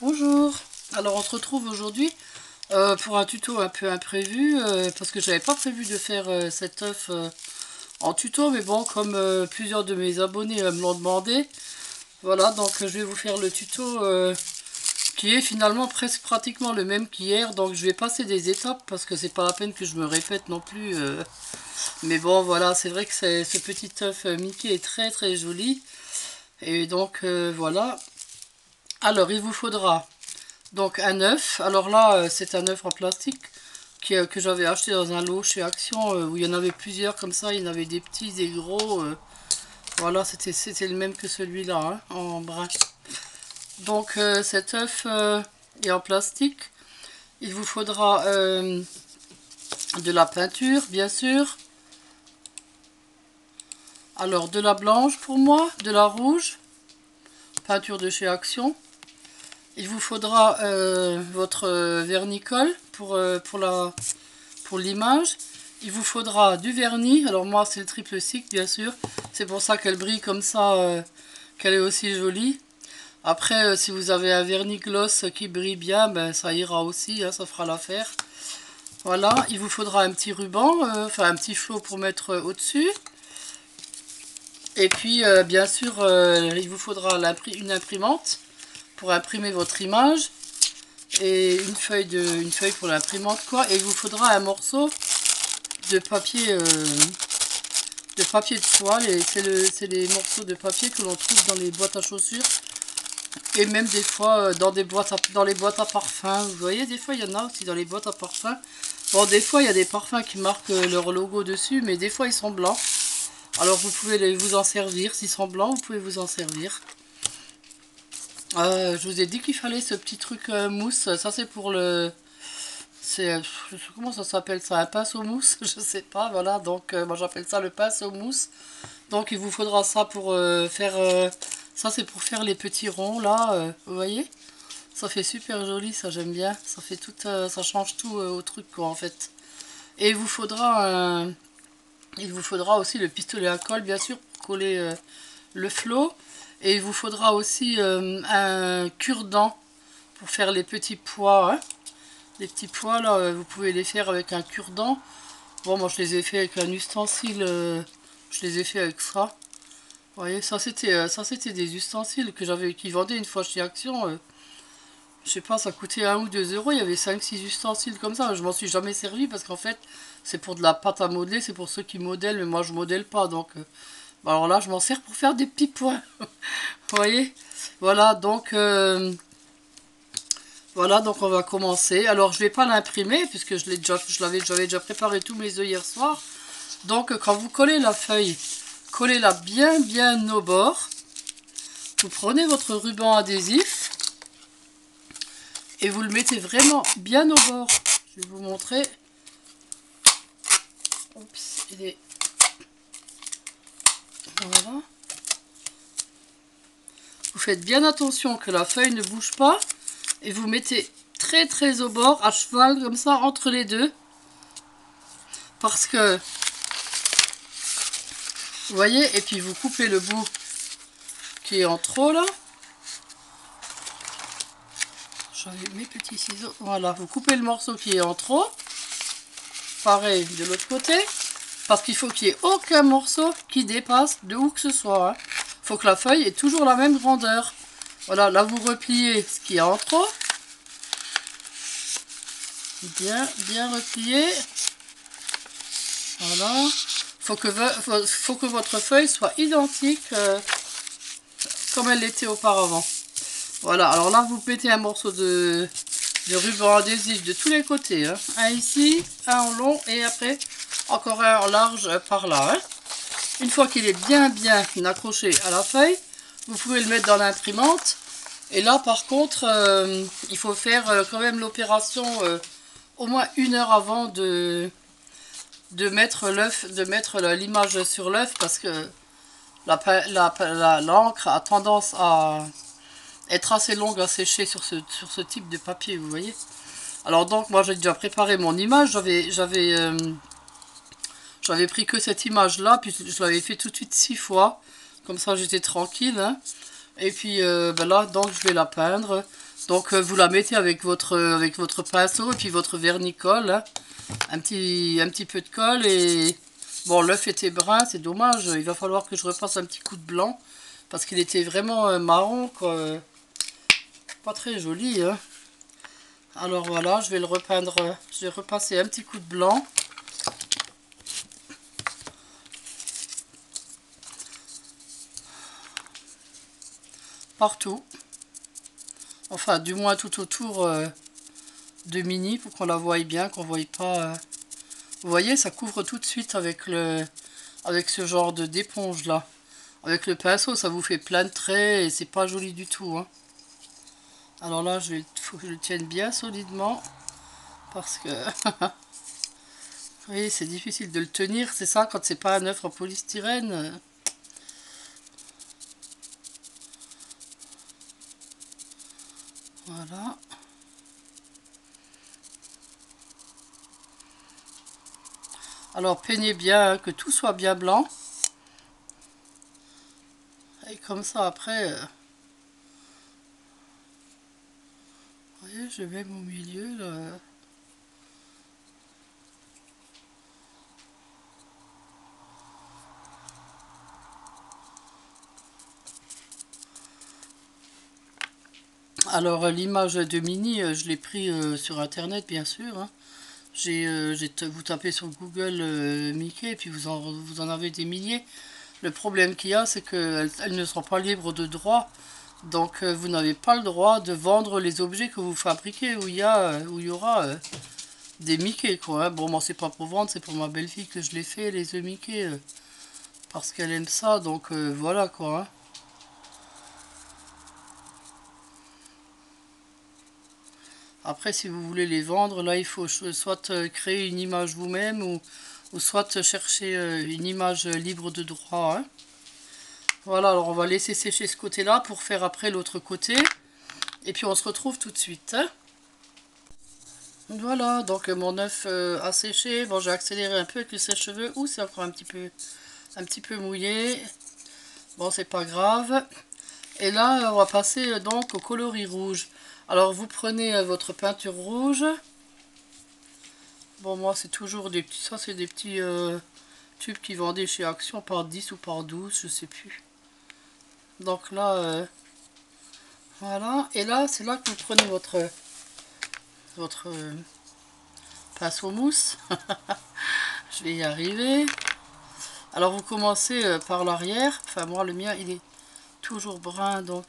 Bonjour, alors on se retrouve aujourd'hui pour un tuto un peu imprévu parce que j'avais pas prévu de faire cet œuf en tuto, mais bon, comme plusieurs de mes abonnés me l'ont demandé, voilà, donc je vais vous faire le tuto qui est finalement presque pratiquement le même qu'hier, donc je vais passer des étapes parce que c'est pas la peine que je me répète non plus, mais bon voilà, c'est vrai que ce petit œuf Mickey est très très joli, et donc voilà. Alors il vous faudra donc un œuf. Alors là c'est un œuf en plastique que j'avais acheté dans un lot chez Action où il y en avait plusieurs comme ça. Il y en avait des petits, des gros. Voilà, c'était le même que celui-là, hein, en brun. Donc cet œuf est en plastique. Il vous faudra de la peinture, bien sûr. Alors de la blanche pour moi, de la rouge, peinture de chez Action. Il vous faudra votre vernicole pour l'image. Il vous faudra du vernis. Alors moi c'est le triple cycle bien sûr. C'est pour ça qu'elle brille comme ça, qu'elle est aussi jolie. Après si vous avez un vernis gloss qui brille bien, ben, ça ira aussi, hein, ça fera l'affaire. Voilà, il vous faudra un petit ruban, enfin un petit flot pour mettre au-dessus. Et puis bien sûr il vous faudra une imprimante pour imprimer votre image. Et une feuille pour l'imprimante quoi. Et il vous faudra un morceau de papier de soie. C'est les morceaux de papier que l'on trouve dans les boîtes à chaussures et même des fois dans les boîtes à parfum. Vous voyez, des fois il y en a aussi dans les boîtes à parfum. Bon, des fois il y a des parfums qui marquent leur logo dessus, mais des fois ils sont blancs. Alors vous pouvez vous en servir. S'ils sont blancs, vous pouvez vous en servir. Je vous ai dit qu'il fallait ce petit truc mousse. Ça c'est pour le... comment ça s'appelle ça? Un pinceau mousse? Je sais pas, voilà. Donc moi j'appelle ça le pinceau mousse. Donc il vous faudra ça pour faire... ça c'est pour faire les petits ronds là. Vous voyez? Ça fait super joli, ça j'aime bien. Ça fait tout, ça change tout au truc quoi en fait. Et il vous faudra aussi le pistolet à colle bien sûr pour coller le flot. Et il vous faudra aussi un cure-dent pour faire les petits pois. Hein. Les petits pois là, vous pouvez les faire avec un cure-dent. Bon, moi je les ai fait avec un ustensile. Je les ai fait avec ça. Vous voyez, ça c'était des ustensiles qui vendaient une fois chez Action. Je sais pas, ça coûtait 1 ou 2 euros. Il y avait 5-6 ustensiles comme ça. Je m'en suis jamais servi parce qu'en fait, c'est pour de la pâte à modeler. C'est pour ceux qui modèlent, mais moi je modèle pas. Donc, alors là, je m'en sers pour faire des petits pois. Vous voyez? Voilà, donc on va commencer. Alors je vais pas l'imprimer puisque j'avais déjà préparé tous mes œufs hier soir. Donc quand vous collez la feuille, collez-la bien au bord. Vous prenez votre ruban adhésif et vous le mettez vraiment bien au bord. Je vais vous montrer. Oups, il est... Voilà. Vous faites bien attention que la feuille ne bouge pas. Et vous mettez très au bord, à cheval, comme ça, entre les deux. Parce que, vous voyez, et puis vous coupez le bout qui est en trop, là. J'avais mes petits ciseaux. Voilà, vous coupez le morceau qui est en trop. Pareil de l'autre côté. Parce qu'il faut qu'il n'y ait aucun morceau qui dépasse de où que ce soit. Il faut que la feuille ait toujours la même grandeur. Voilà, là vous repliez ce qui est en trop. Bien replié. Voilà. Faut que votre feuille soit identique comme elle l'était auparavant. Voilà. Alors là, vous mettez un morceau de ruban adhésif de tous les côtés. Hein. Un ici, un en long et après encore un en large par là. Hein. Une fois qu'il est bien accroché à la feuille, vous pouvez le mettre dans l'imprimante. Et là, par contre, il faut faire quand même l'opération au moins 1 heure avant de mettre l'image sur l'œuf parce que l'encre a tendance à être assez longue à sécher sur ce type de papier, vous voyez. Alors donc moi j'ai déjà préparé mon image, j'avais pris que cette image là, puis je l'avais fait tout de suite 6 fois, comme ça j'étais tranquille. Hein. Et puis ben là donc je vais la peindre. Donc vous la mettez avec votre pinceau et puis votre vernis-colle, hein. Un petit peu de colle et... Bon, l'œuf était brun, c'est dommage. Il va falloir que je repasse un petit coup de blanc. Parce qu'il était vraiment marron, quoi. Pas très joli, hein. Alors voilà, je vais le repeindre. Je vais repasser un petit coup de blanc. Partout. Enfin, du moins tout autour de Mini pour qu'on la voie bien, qu'on ne voie pas... Vous voyez, ça couvre tout de suite avec ce genre d'éponge là. Avec le pinceau, ça vous fait plein de traits et c'est pas joli du tout, hein. Alors là, faut que je le tienne bien solidement parce que... Oui, c'est difficile de le tenir, c'est ça, quand c'est pas un œuf en polystyrène. Voilà. Alors peignez bien, hein, que tout soit bien blanc. Et comme ça après... Vous voyez, je mets mon milieu là. Alors l'image de Mini, je l'ai pris sur internet bien sûr, hein. Vous tapez sur Google Mickey et puis vous en avez des milliers. Le problème qu'il y a, c'est qu'elles ne sont pas libres de droit. Donc vous n'avez pas le droit de vendre les objets que vous fabriquez où il y aura des Mickey, quoi, hein. Bon, moi c'est pas pour vendre, c'est pour ma belle-fille que je l'ai fait, les œufs Mickey, parce qu'elle aime ça, donc voilà, quoi, hein. Après, si vous voulez les vendre, là, il faut soit créer une image vous-même ou soit chercher une image libre de droit, hein. Voilà, alors on va laisser sécher ce côté-là pour faire après l'autre côté. Et puis on se retrouve tout de suite, hein. Voilà, donc mon œuf a séché. Bon, j'ai accéléré un peu avec le sèche-cheveux. Ouh, c'est encore un petit peu mouillé. Bon, c'est pas grave. Et là, on va passer donc au coloris rouge. Alors, vous prenez votre peinture rouge. Bon, moi, c'est toujours des petits... Ça, c'est des petits tubes qui vendaient chez Action par 10 ou par 12, je sais plus. Donc là, voilà. Et là, c'est là que vous prenez votre pinceau mousse. Je vais y arriver. Alors, vous commencez par l'arrière. Enfin, moi, le mien, il est toujours brun, donc...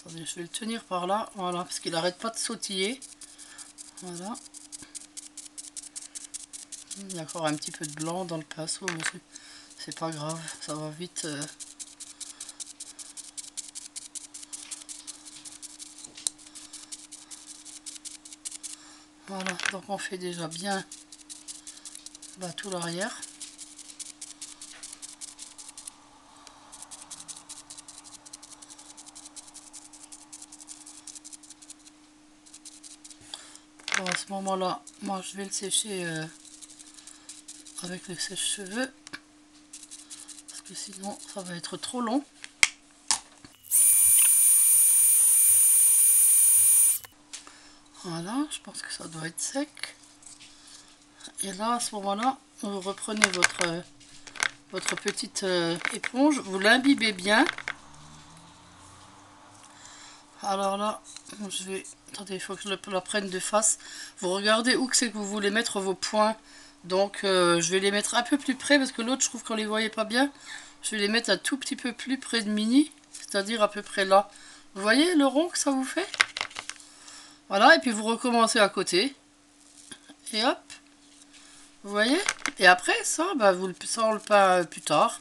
Attendez, je vais le tenir par là, voilà, parce qu'il n'arrête pas de sautiller. Voilà. Il y a encore un petit peu de blanc dans le pinceau, mais c'est pas grave, ça va vite. Voilà, donc on fait déjà bien tout l'arrière. Bon, à ce moment-là, moi je vais le sécher avec le sèche-cheveux, parce que sinon ça va être trop long. Voilà, je pense que ça doit être sec. Et là, à ce moment-là, vous reprenez votre petite éponge, vous l'imbibez bien. Alors là, je vais... Attendez, il faut que je la prenne de face. Vous regardez où que c'est que vous voulez mettre vos points. Donc, je vais les mettre un peu plus près, parce que l'autre, je trouve qu'on les voyait pas bien. Je vais les mettre un tout petit peu plus près de Mini, c'est-à-dire à peu près là. Vous voyez le rond que ça vous fait? Voilà, et puis vous recommencez à côté. Et hop. Vous voyez? Et après, ça, ça on le peint plus tard.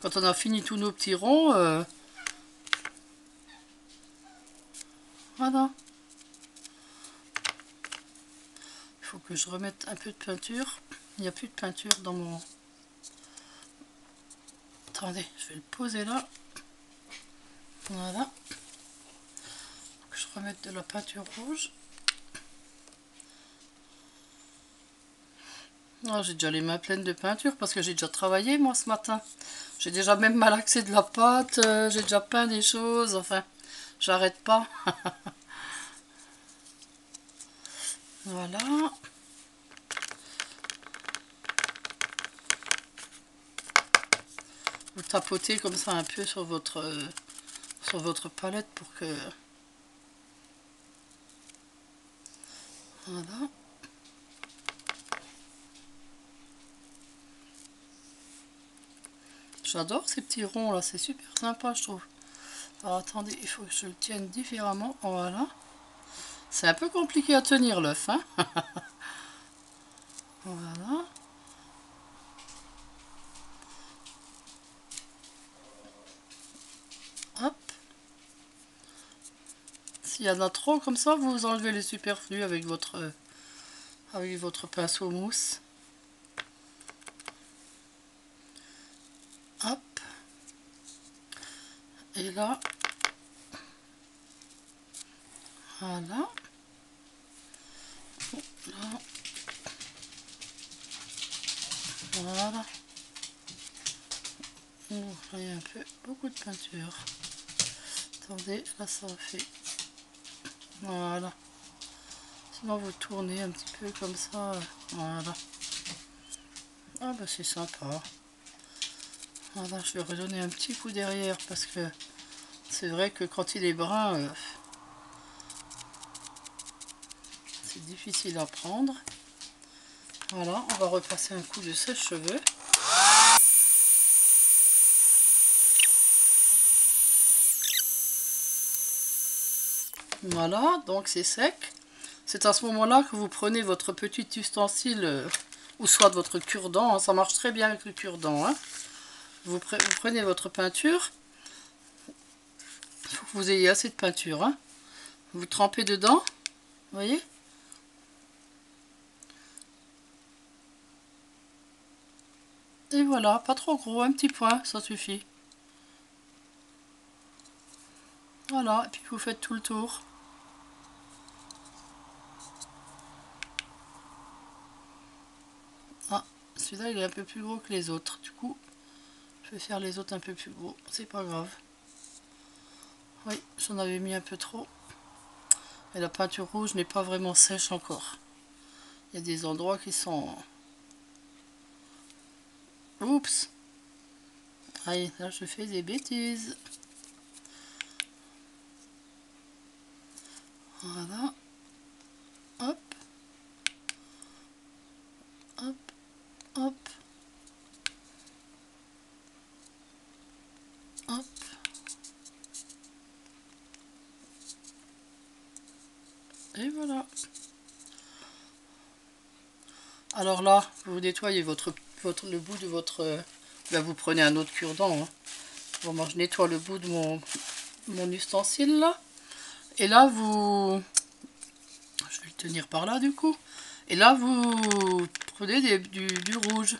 Quand on a fini tous nos petits ronds. Voilà. Il faut que je remette un peu de peinture. Il n'y a plus de peinture dans mon... Attendez, je vais le poser là. Voilà. Faut que je remette de la peinture rouge. Oh, j'ai déjà les mains pleines de peinture parce que j'ai déjà travaillé moi ce matin. J'ai déjà même malaxé de la pâte, j'ai déjà peint des choses, enfin... J'arrête pas. Voilà. Vous tapotez comme ça un peu sur votre palette pour que... Voilà. J'adore ces petits ronds là, c'est super sympa je trouve. Alors attendez, il faut que je le tienne différemment. Voilà. C'est un peu compliqué à tenir l'œuf, hein. Voilà. Hop. S'il y en a trop comme ça, vous enlevez les superflus avec votre pinceau mousse. Hop. Et là, voilà. Là. Voilà. Oh, il y a un peu, beaucoup de peinture. Attendez, là ça fait. Voilà. Sinon vous tournez un petit peu comme ça. Voilà. Ah bah c'est sympa. Voilà, je vais redonner un petit coup derrière parce que c'est vrai que quand il est brun, c'est difficile à prendre. Voilà, on va repasser un coup de sèche-cheveux. Voilà, donc c'est sec. C'est à ce moment-là que vous prenez votre petit ustensile, ou soit votre cure-dent, hein, ça marche très bien avec le cure-dent. Hein. Vous prenez votre peinture, il faut que vous ayez assez de peinture. Hein. Vous trempez dedans, vous voyez. Et voilà, pas trop gros, un petit point, ça suffit. Voilà, et puis vous faites tout le tour. Ah, celui-là il est un peu plus gros que les autres, du coup, je vais faire les autres un peu plus gros, c'est pas grave. Oui, j'en avais mis un peu trop. Et la peinture rouge n'est pas vraiment sèche encore. Il y a des endroits qui sont... Oups! Allez, là je fais des bêtises. Voilà. Hop. Hop. Hop. Hop. Et voilà. Alors là, vous nettoyez le bout de votre... Là, vous prenez un autre cure-dent. Hein. Bon, moi, je nettoie le bout de mon ustensile, là. Et là, vous... Je vais le tenir par là, du coup. Et là, vous prenez du rouge.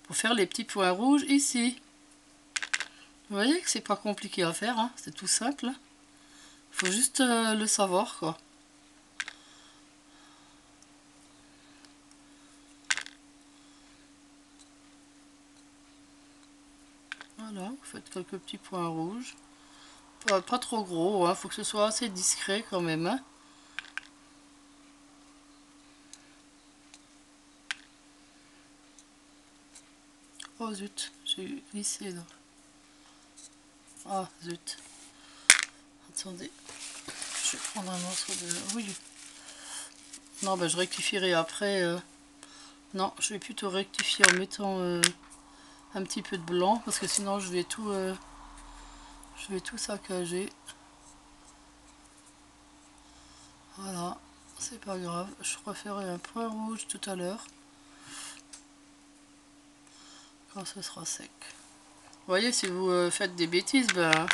Pour faire les petits points rouges ici. Vous voyez que c'est pas compliqué à faire. Hein. C'est tout simple. Il faut juste le savoir, quoi. Voilà, vous faites quelques petits points rouges. Pas trop gros, hein. Faut que ce soit assez discret quand même. Hein. Oh zut, j'ai glissé là. Ah zut. Attendez, je vais prendre un morceau de... Oui. Non, ben je rectifierai après. Non, je vais plutôt rectifier en mettant un petit peu de blanc parce que sinon je vais tout saccager. Voilà, c'est pas grave. Je referai un point rouge tout à l'heure quand ce sera sec. Vous voyez, si vous faites des bêtises, ben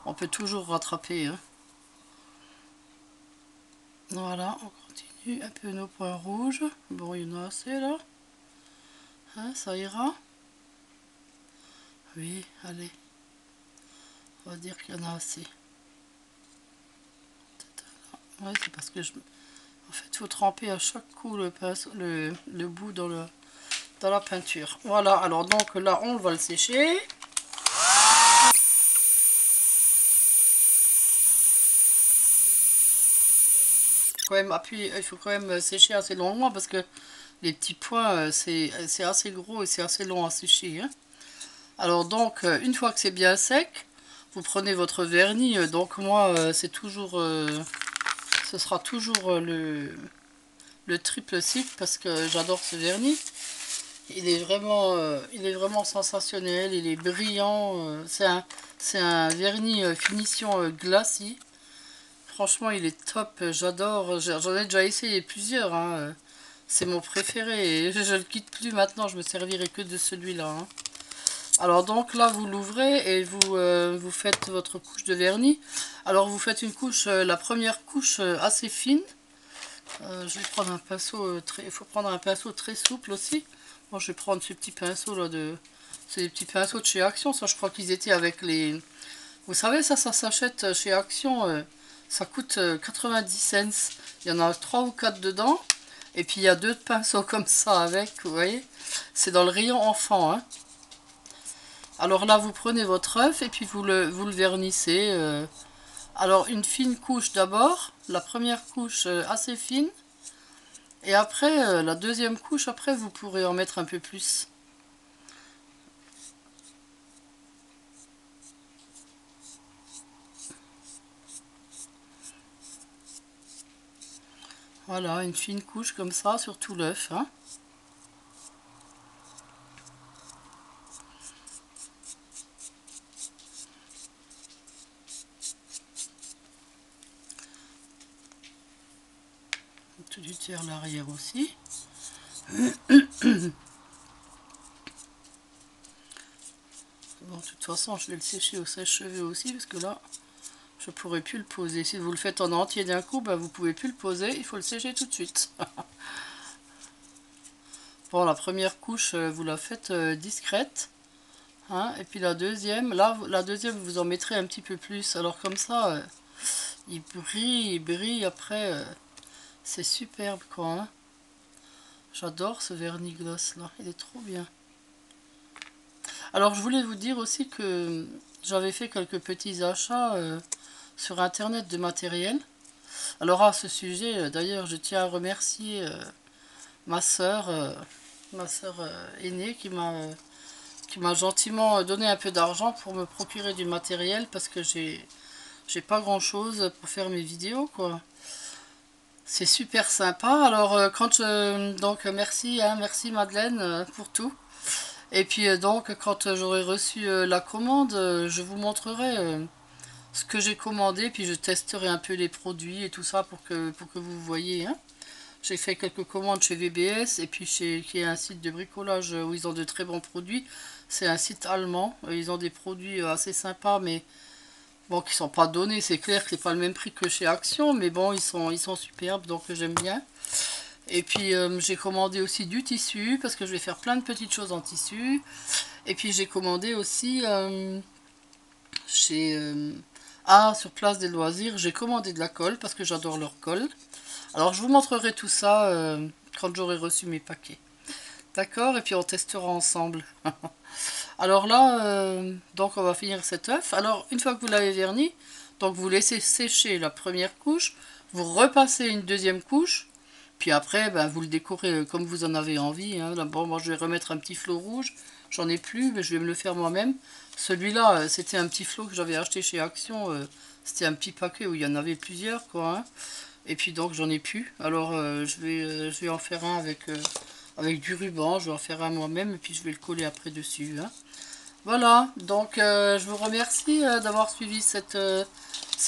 on peut toujours rattraper. Hein. Voilà, on continue un peu nos points rouges. Bon, il y en a assez là. Hein, ça ira. Oui, allez. On va dire qu'il y en a assez. Ouais, c'est parce que en fait, il faut tremper à chaque coup le bout dans la peinture. Voilà, alors donc là, on va le sécher. quand même appuyer, il faut quand même sécher assez longuement parce que les petits points, c'est assez gros et c'est assez long à sécher, hein. Alors donc, une fois que c'est bien sec, vous prenez votre vernis. Donc moi, c'est toujours, ce sera toujours le triple cycle parce que j'adore ce vernis. Il est vraiment sensationnel, il est brillant. C'est un vernis finition glacis. Franchement, il est top, j'adore. J'en ai déjà essayé plusieurs, hein. C'est mon préféré et je le quitte plus maintenant, je me servirai que de celui-là, hein. Alors donc là, vous l'ouvrez et vous faites votre couche de vernis. Alors vous faites une couche, la première couche assez fine. Je vais prendre un pinceau, il faut prendre un pinceau très souple aussi. Moi je vais prendre ce petit pinceau là c'est des petits pinceaux de chez Action, ça je crois qu'ils étaient avec les... Vous savez ça s'achète chez Action, ça coûte 90 cents. Il y en a 3 ou 4 dedans. Et puis il y a 2 pinceaux comme ça avec, vous voyez. C'est dans le rayon enfant, hein. Alors là vous prenez votre œuf et puis vous le vernissez. Alors une fine couche d'abord, la première couche assez fine. Et après, la deuxième couche, après vous pourrez en mettre un peu plus. Voilà, une fine couche comme ça sur tout l'œuf, hein. Tout du tiers l'arrière aussi. Bon, de toute façon, je vais le sécher au sèche-cheveux aussi, parce que là, je pourrais plus le poser. Si vous le faites en entier d'un coup, bah, vous pouvez plus le poser, il faut le sécher tout de suite. Bon, la première couche, vous la faites discrète, hein, et puis la deuxième, là, la deuxième, vous en mettrez un petit peu plus. Alors comme ça, il brille après, c'est superbe, quoi, hein. J'adore ce vernis gloss là, il est trop bien. Alors je voulais vous dire aussi que j'avais fait quelques petits achats sur internet de matériel. Alors à ce sujet, d'ailleurs je tiens à remercier ma sœur aînée qui m'a gentiment donné un peu d'argent pour me procurer du matériel parce que j'ai pas grand chose pour faire mes vidéos, quoi. C'est super sympa. Alors donc merci, hein, merci Madeleine pour tout. Et puis donc quand j'aurai reçu la commande, je vous montrerai ce que j'ai commandé, puis je testerai un peu les produits et tout ça pour que vous voyez, hein. J'ai fait quelques commandes chez VBS et puis qui est un site de bricolage où ils ont de très bons produits. C'est un site allemand, ils ont des produits assez sympas, mais bon, qui sont pas donnés. C'est clair que c'est pas le même prix que chez Action, mais bon, ils sont superbes, donc j'aime bien. Et puis j'ai commandé aussi du tissu parce que je vais faire plein de petites choses en tissu. Et puis j'ai commandé aussi chez sur Place des Loisirs, j'ai commandé de la colle parce que j'adore leur colle. Alors je vous montrerai tout ça quand j'aurai reçu mes paquets. D'accord? Et puis on testera ensemble. Alors là, donc on va finir cet œuf. Alors une fois que vous l'avez verni, donc vous laissez sécher la première couche, vous repassez une deuxième couche, puis après ben, vous le décorez comme vous en avez envie, hein. Là, bon, moi je vais remettre un petit flot rouge, j'en ai plus, mais je vais me le faire moi-même. Celui-là, c'était un petit flot que j'avais acheté chez Action, c'était un petit paquet où il y en avait plusieurs, quoi, hein. Et puis donc j'en ai plus, alors je vais en faire un avec du ruban, je vais en faire un moi-même et puis je vais le coller après dessus, hein. Voilà, donc je vous remercie d'avoir suivi cette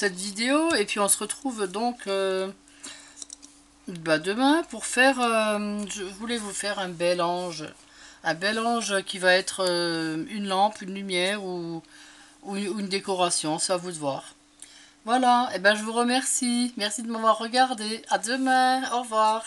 vidéo et puis on se retrouve donc demain pour faire, je voulais vous faire un bel ange qui va être une lampe, une lumière ou une décoration, c'est à vous de voir. Voilà, et ben je vous remercie, merci de m'avoir regardé, à demain, au revoir.